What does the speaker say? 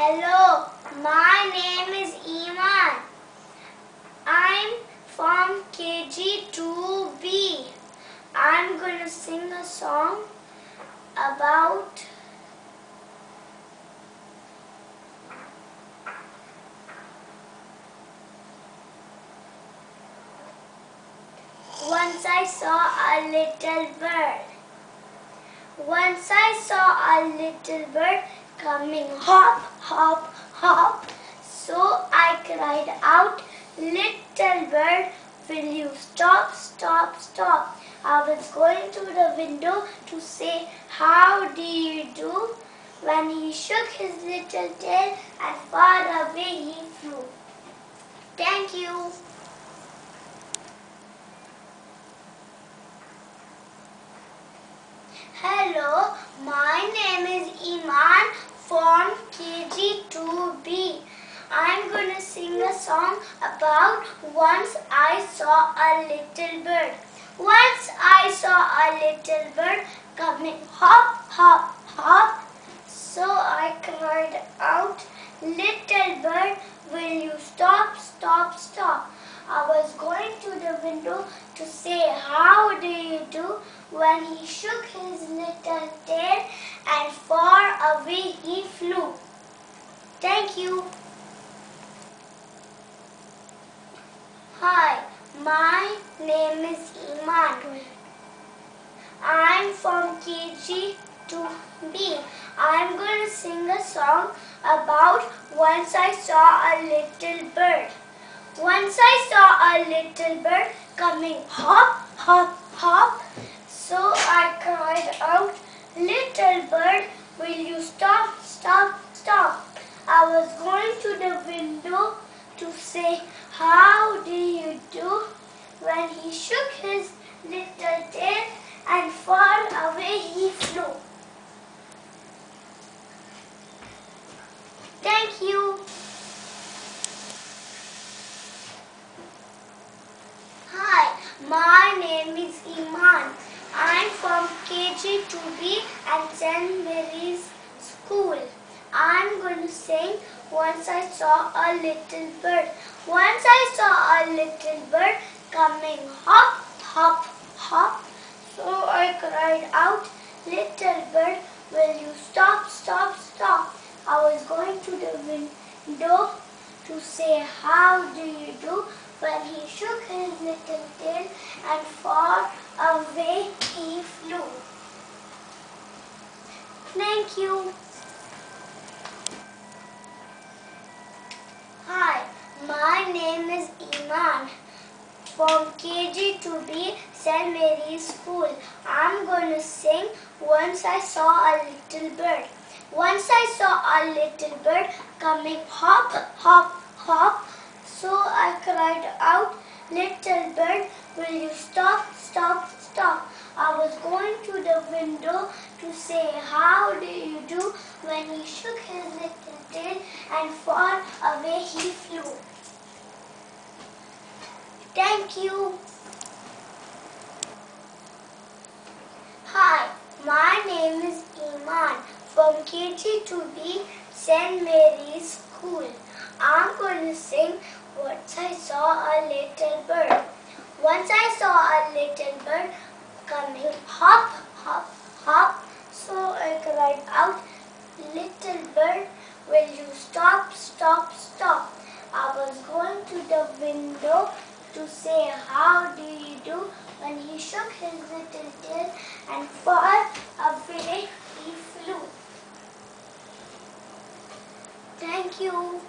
Hello, my name is Iman. I'm from KG2B. I'm going to sing a song about Once I saw a little bird. Once I saw a little bird coming hop, hop, hop. So I cried out, little bird, will you stop, stop, stop? I was going to the window to say, how do you do? When he shook his little tail and far away he flew. Thank you. Hello, my name is Iman from KG2B. I'm going to sing a song about Once I Saw a Little Bird. Once I saw a little bird coming hop, hop, hop. So I cried out, little bird, will you stop, stop, stop? I was going to the window to say, how do you do? When he shook his little tail and far away he flew. Thank you. Hi, my name is Iman. I'm from KG2B. I'm going to sing a song about Once I Saw a Little Bird. Once I saw a little bird coming hop, hop, hop. So I cried out, little bird, will you stop, stop, stop? I was going to the window to say, how do you do? When he shook his little tail and far away he flew. Thank you. Hi, my name is Iman. I'm from KG2B and St. Mary's School. I'm going to sing Once I Saw a Little Bird. Once I saw a little bird coming hop, hop, hop. So I cried out, little bird, will you stop, stop, stop? I was going to the window to say, how do you do? When he shook his little tail and far away he flew. Thank you. Hi, my name is Iman from KG2B St. Mary's School. I'm going to sing Once I Saw a Little Bird. Once I saw a little bird coming hop, hop, hop. So I cried out, little bird, will you stop, stop, stop? I was going to the window to say, how do you do? When he shook his little tail and far away he flew. Thank you. Hi, my name is Iman from KG2B St. Mary's School. I'm going to sing Once I Saw a Little Bird. Once I saw a little bird coming hop, hop, hop. So I cried out, little bird, will you stop, stop, stop? I was going to the window to say, how do you do? When he shook his little tail and far away he flew. Thank you.